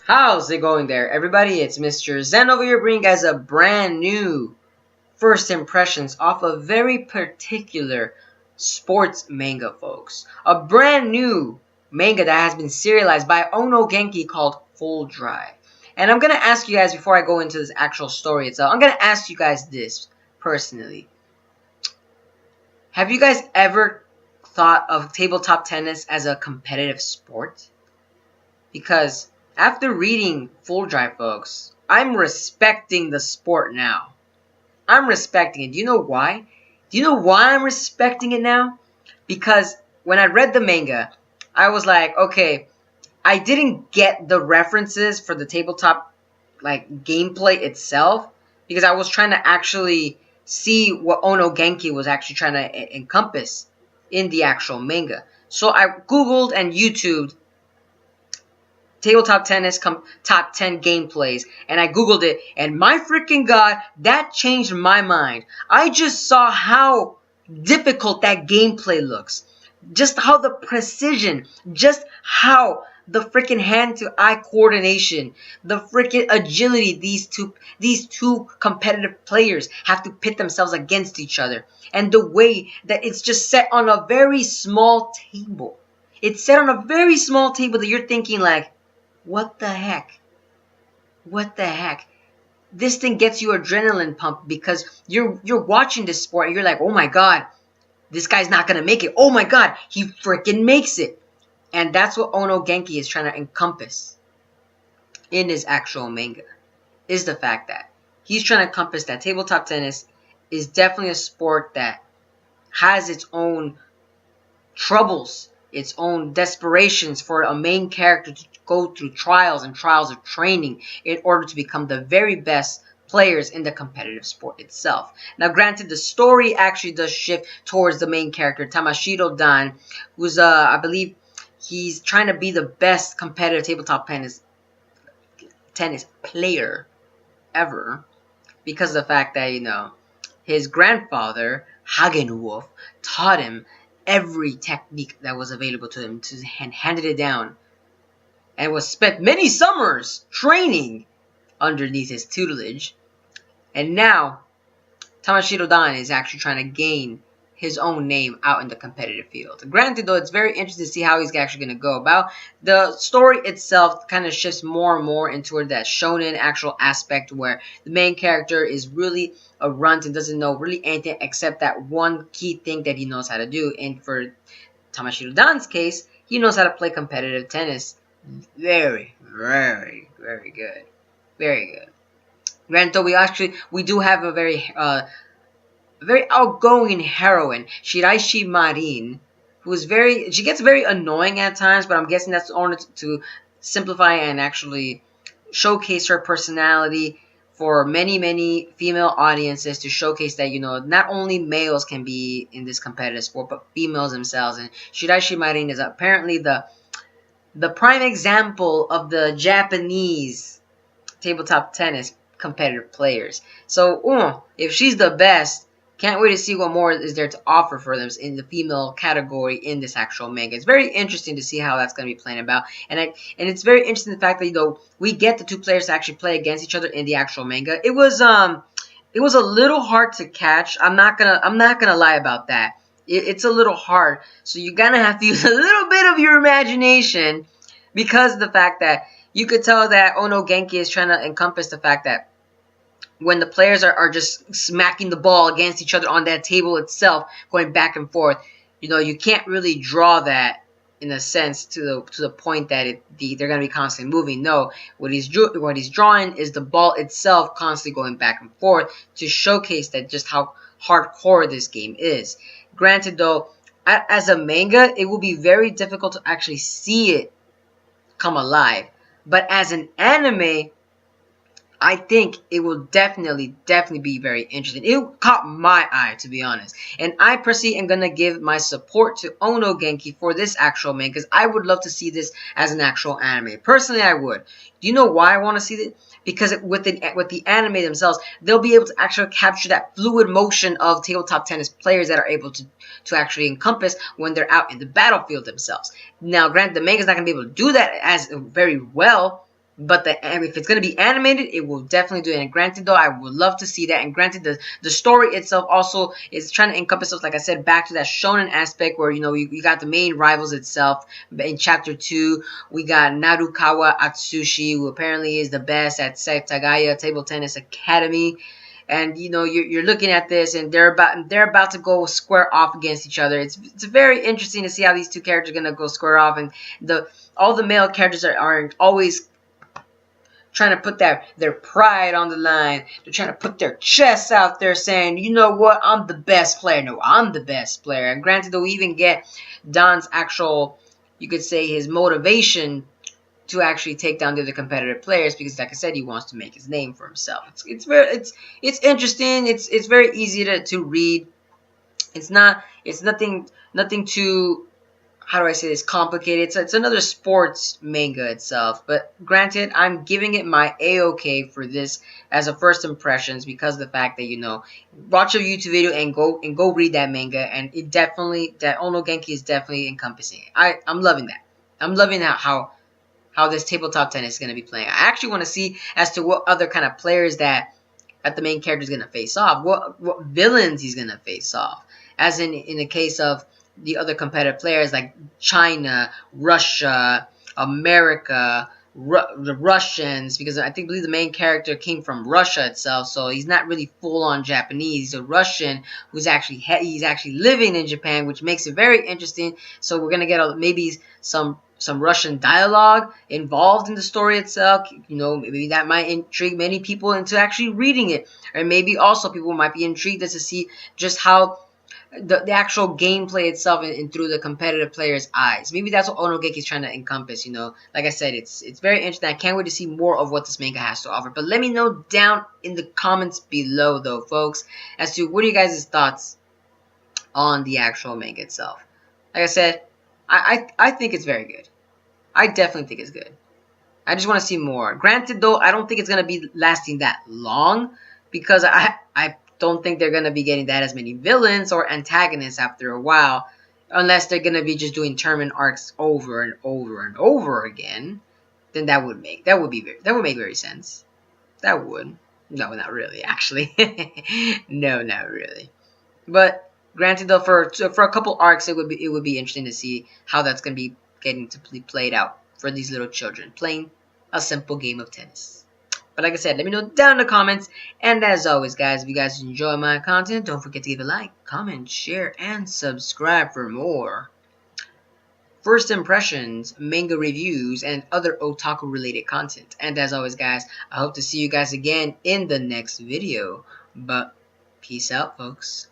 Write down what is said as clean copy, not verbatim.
How's it going there, everybody? It's Mr. Zen over here bringing you guys a brand new first impressions off a very particular sports manga, folks. A brand new manga that has been serialized by Ono Genki called Full Drive. And I'm going to ask you guys, before I go into this actual story itself, I'm going to ask you guys this personally. Have you guys ever thought of tabletop tennis as a competitive sport? Because after reading Full Drive, folks, I'm respecting the sport now. I'm respecting it. Do you know why? Do you know why I'm respecting it now? Because when I read the manga, I was like, okay, I didn't get the references for the tabletop gameplay itself because I was trying to actually see what Ono Genki was actually trying to encompass in the actual manga. So I Googled and YouTubed tabletop tennis top 10 gameplays, and I Googled it, and my freaking god, that changed my mind. I just saw how difficult that gameplay looks. Just how the precision, just how the freaking hand-to-eye coordination, the freaking agility these two competitive players have to pit themselves against each other. And the way that it's just set on a very small table. It's set on a very small table that you're thinking like, what the heck? What the heck? This thing gets you adrenaline pump because you're watching this sport and you're like, oh my god, this guy's not gonna make it. Oh my god, he freaking makes it. And that's what Ono Genki is trying to encompass in his actual manga, is the fact that he's trying to encompass that tabletop tennis is definitely a sport that has its own troubles, its own desperations for a main character to go through trials and trials of training in order to become the very best players in the competitive sport itself. Now, granted, the story actually does shift towards the main character, Tamashiro Dan, who's, I believe, he's trying to be the best competitive tabletop tennis player ever because of the fact that, you know, his grandfather, Hagenwolf, taught him every technique that was available to him and handed it down and was spent many summers training underneath his tutelage. And now Tamashiro Dan is actually trying to gain his own name out in the competitive field. Granted, though, it's very interesting to see how he's actually going to go about. The story itself kind of shifts more and more into that shonen actual aspect where the main character is really a runt and doesn't know really anything except that one key thing that he knows how to do. And for Tamashiro Dan's case, he knows how to play competitive tennis very, very, very good. Very good. Granted, we do have a very outgoing heroine, Shiraishi Marin, she gets very annoying at times, but I'm guessing that's only to simplify and actually showcase her personality for many, many female audiences, to showcase that, you know, not only males can be in this competitive sport, but females themselves. And Shiraishi Marin is apparently the prime example of the Japanese tabletop tennis competitive players. So, if she's the best, can't wait to see what more is there to offer for them in the female category in this actual manga. It's very interesting to see how that's going to be playing about, and it's very interesting the fact that, you know, we get the two players to actually play against each other in the actual manga. It was a little hard to catch. I'm not gonna lie about that. It's a little hard, so you're gonna have to use a little bit of your imagination because of the fact that you could tell that Ono Genki is trying to encompass the fact that when the players are just smacking the ball against each other on that table itself, going back and forth, you know, you can't really draw that in a sense to the point that they're going to be constantly moving. No, what he's drawing is the ball itself constantly going back and forth to showcase that just how hardcore this game is. Granted, though, as a manga, it will be very difficult to actually see it come alive. But as an anime, I think it will definitely be very interesting. It caught my eye, to be honest. And I personally am going to give my support to Ono Genki for this actual manga, because I would love to see this as an actual anime. Personally, I would. Do you know why I want to see it? Because with the anime themselves, they'll be able to actually capture that fluid motion of tabletop tennis players that are able to actually encompass when they're out in the battlefield themselves. Now, granted, the manga's not going to be able to do that as very well, But if it's going to be animated, it will definitely do it. And granted, though, I would love to see that. And granted, the story itself also is trying to encompass us, like I said, back to that shonen aspect where, you know, you got the main rivals itself. In chapter 2, we got Narukawa Atsushi, who apparently is the best at Setagaya Table Tennis Academy. And you know, you're looking at this, and they're about to go square off against each other. It's very interesting to see how these two characters are gonna go square off, and all the male characters are always trying to put their pride on the line. They're trying to put their chests out there saying, you know what, I'm the best player. No, I'm the best player. And granted, though, we even get Don's actual, you could say, his motivation to actually take down the other competitive players, because like I said, he wants to make his name for himself. It's interesting. It's very easy to read. It's nothing too, how do I say this, complicated. It's another sports manga itself. But granted, I'm giving it my A-OK for this as a first impressions, because of the fact that, you know, watch a YouTube video and go read that manga, and it definitely, that Ono Genki is definitely encompassing it. I'm loving that. I'm loving how this tabletop tennis is going to be playing. I actually want to see as to what other kind of players that the main character is going to face off. What villains he's going to face off. As in the case of the other competitive players like China, Russia, America, the Russians, because I believe the main character came from Russia itself, so he's not really full-on Japanese. He's a Russian who's he's actually living in Japan, which makes it very interesting. So we're gonna get maybe some Russian dialogue involved in the story itself. You know, maybe that might intrigue many people into actually reading it, or maybe also people might be intrigued to see just how the actual gameplay itself and through the competitive player's eyes. Maybe that's what Onogeki is trying to encompass, you know. Like I said, it's very interesting. I can't wait to see more of what this manga has to offer. But let me know down in the comments below, though, folks, as to what are you guys' thoughts on the actual manga itself. Like I said, I think it's very good. I definitely think it's good. I just want to see more. Granted, though, I don't think it's going to be lasting that long, because I don't think they're going to be getting that as many villains or antagonists after a while, unless they're going to be just doing tournament arcs over and over and over again. Then that would make very sense. That would. No, not really, actually. No, not really. But granted, though, for a couple arcs, it would be interesting to see how that's going to be getting to be played out for these little children playing a simple game of tennis. But like I said, let me know down in the comments. And as always, guys, if you guys enjoy my content, don't forget to give a like, comment, share, and subscribe for more first impressions, manga reviews, and other otaku-related content. And as always, guys, I hope to see you guys again in the next video. But peace out, folks.